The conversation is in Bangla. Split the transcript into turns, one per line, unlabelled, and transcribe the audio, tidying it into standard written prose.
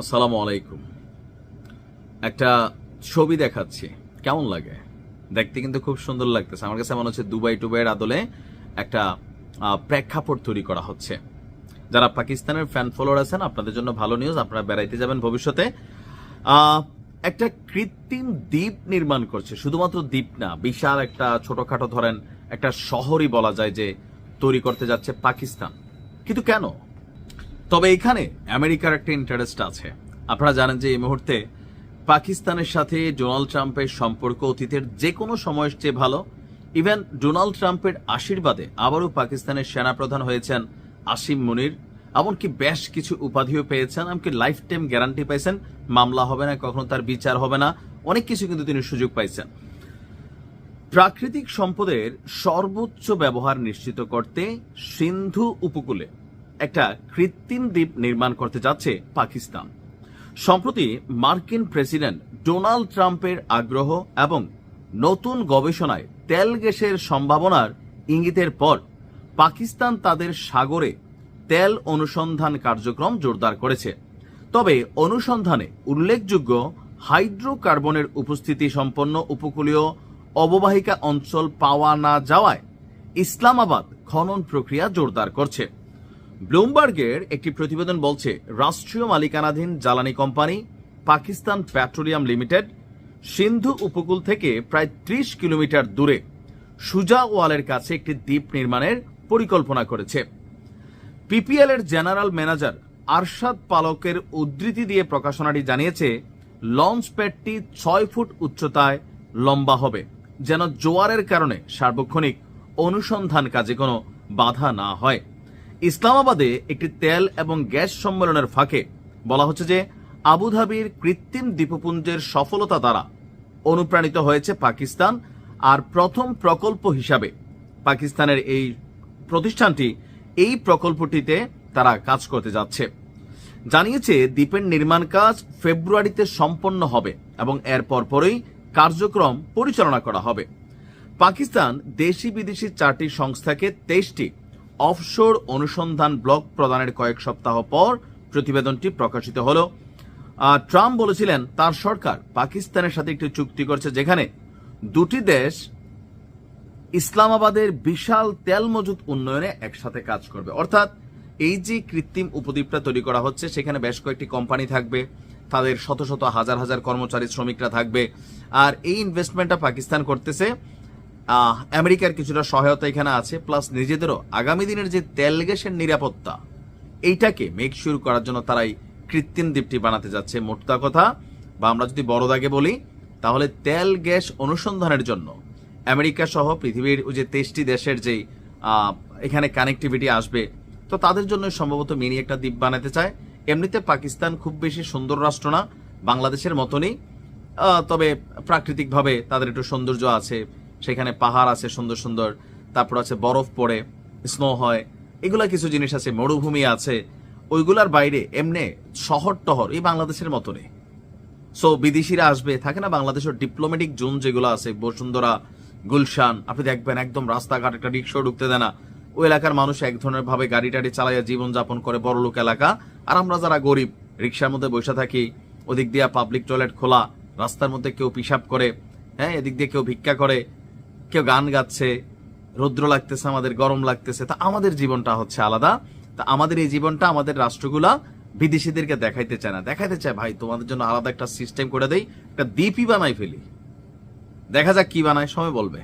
আসসালামু আলাইকুম। একটা ছবি দেখাচ্ছি, কেমন লাগে? দেখতে কিন্তু খুব সুন্দর লাগতেছে। আমার কাছে মনে হচ্ছে দুবাই টুবাইয়ের আদলে একটা প্রেক্ষাপট তৈরি করা হচ্ছে। যারা পাকিস্তানের ফ্যান ফলোয়ার আছেন, আপনাদের জন্য ভালো নিউজ, আপনারা বেড়াইতে যাবেন ভবিষ্যতে। একটা কৃত্রিম দ্বীপ নির্মাণ করছে, শুধুমাত্র দ্বীপ না, বিশাল একটা ছোটখাটো ধরেন একটা শহরই বলা যায় যে তৈরি করতে যাচ্ছে পাকিস্তান। কিন্তু কেন? তবে এখানে আমেরিকার একটা ইন্টারেস্ট আছে। আপনারা জানেন যে এই মুহূর্তে পাকিস্তানের সাথে ডোনাল্ড ট্রাম্পের সম্পর্ক অতীতের যে কোনো সময়ের চেয়ে ভালো। ইভেন ডোনাল্ড ট্রাম্পের আশীর্বাদে আবারও পাকিস্তানের সেনাপ্রধান হয়েছেন আসিম মুনির, এমনকি বেশ কিছু উপাধিও পেয়েছেন, এমনকি লাইফ টাইম গ্যারান্টি পাইছেন, মামলা হবে না, কখনো তার বিচার হবে না, অনেক কিছু কিন্তু তিনি সুযোগ পাইছেন। প্রাকৃতিক সম্পদের সর্বোচ্চ ব্যবহার নিশ্চিত করতে সিন্ধু উপকূলে একটা কৃত্রিম দ্বীপ নির্মাণ করতে যাচ্ছে পাকিস্তান। সম্প্রতি মার্কিন প্রেসিডেন্ট ডোনাল্ড ট্রাম্পের আগ্রহ এবং নতুন গবেষণায় তেল গ্যাসের সম্ভাবনার ইঙ্গিতের পর পাকিস্তান তাদের সাগরে তেল অনুসন্ধান কার্যক্রম জোরদার করেছে। তবে অনুসন্ধানে উল্লেখযোগ্য হাইড্রোকার্বনের উপস্থিতি সম্পন্ন উপকূলীয় অববাহিকা অঞ্চল পাওয়া না যাওয়ায় ইসলামাবাদ খনন প্রক্রিয়া জোরদার করছে। ব্লুমবার্গের একটি প্রতিবেদন বলছে, রাষ্ট্রীয় মালিকানাধীন জ্বালানি কোম্পানি পাকিস্তান পেট্রোলিয়াম লিমিটেড সিন্ধু উপকূল থেকে প্রায় 30 কিলোমিটার দূরে সুজা ওয়ালের কাছে একটি দ্বীপ নির্মাণের পরিকল্পনা করেছে। পিপিএল এর জেনারেল ম্যানেজার আরশাদ পালকের উদ্ধৃতি দিয়ে প্রকাশনাটি জানিয়েছে, লঞ্চ প্যাডটি 6 ফুট উচ্চতায় লম্বা হবে, যেন জোয়ারের কারণে সার্বক্ষণিক অনুসন্ধান কাজে কোনো বাধা না হয়। ইসলামাবাদে একটি তেল এবং গ্যাস সম্মেলনের ফাঁকে বলা হচ্ছে যে আবুধাবির কৃত্রিম দ্বীপপুঞ্জের সফলতা দ্বারা অনুপ্রাণিত হয়েছে পাকিস্তান, আর প্রথম প্রকল্প হিসাবে পাকিস্তানের এই প্রতিষ্ঠানটি এই প্রকল্পটিতে তারা কাজ করতে যাচ্ছে। জানিয়েছে দ্বীপের নির্মাণ কাজ ফেব্রুয়ারিতে সম্পন্ন হবে এবং এর পরপরই কার্যক্রম পরিচালনা করা হবে। পাকিস্তান দেশি বিদেশি 4টি সংস্থাকে 23টি অফশোর অনুসন্ধান ব্লক প্রদানের কয়েক সপ্তাহ পর প্রতিবেদনটি প্রকাশিত হল। ট্রাম্প বলেছিলেন তার সরকার পাকিস্তানের সাথে একটি চুক্তি করছে, যেখানে দুটি দেশ ইসলামাবাদের বিশাল তেল মজুদ উন্নয়নে একসাথে কাজ করবে। অর্থাৎ এই যে কৃত্রিম উপদ্বীপটা তৈরি করা হচ্ছে, সেখানে বেশ কয়েকটি কোম্পানি থাকবে, তাদের শত শত হাজার হাজার কর্মচারী শ্রমিকরা থাকবে, আর এই ইনভেস্টমেন্টটা পাকিস্তান করতেছে। আমেরিকার কিছুটা সহায়তা এখানে আছে, প্লাস নিজেদেরও আগামী দিনের যে তেল গ্যাসের নিরাপত্তা, এইটাকে মেক শিওর করার জন্য তারাই কৃত্রিম দ্বীপটি বানাতে যাচ্ছে। মোটটা কথা, বা আমরা যদি বড় দাগে বলি, তাহলে তেল গ্যাস অনুসন্ধানের জন্য আমেরিকা সহ পৃথিবীর ওই যে 23টি দেশের যেই এখানে কানেক্টিভিটি আসবে, তো তাদের জন্য সম্ভবত মিনি একটা দ্বীপ বানাতে চায়। এমনিতে পাকিস্তান খুব বেশি সুন্দর রাষ্ট্র না, বাংলাদেশের মতনই, তবে প্রাকৃতিকভাবে তাদের একটু সৌন্দর্য আছে, সেখানে পাহাড় আছে সুন্দর সুন্দর, তারপর আছে বরফ পড়ে, স্নো হয়, এগুলা কিছু জিনিস আছে, মরুভূমি আছে। ওইগুলার বাইরে এমনি শহর টহর এই বাংলাদেশের মতনই। সো বিদেশিরা আসবে, থাকে না বাংলাদেশের ডিপ্লোম্যাটিক জোন যেগুলো আছে, বসুন্ধরা, গুলশান, আপনি দেখবেন একদম রাস্তাঘাট একটা রিক্সাও ঢুকতে দেয় না। ওই এলাকার মানুষ এক ধরনের ভাবে গাড়ি টাড়ি চালাইয়া জীবনযাপন করে, বড়লোক এলাকা। আর আমরা যারা গরিব, রিক্সার মধ্যে বসে থাকি, ওদিক দিয়ে পাবলিক টয়লেট খোলা, রাস্তার মধ্যে কেউ পিশাব করে, হ্যাঁ, এদিক দিয়ে কেউ ভিক্ষা করে, কেউ গান গাচ্ছে, রৌদ্র লাগতেছে, আমাদের গরম লাগতেছে, তা আমাদের জীবনটা হচ্ছে আলাদা। তা আমাদের এই জীবনটা আমাদের রাষ্ট্রগুলা বিদেশিদেরকে দেখাইতে চায় না, দেখাইতে চায় ভাই তোমাদের জন্য আলাদা একটা সিস্টেম করে দেই, একটা দ্বীপই বানাই ফেলি, দেখা যাক কি বানায়, সময় বলবে।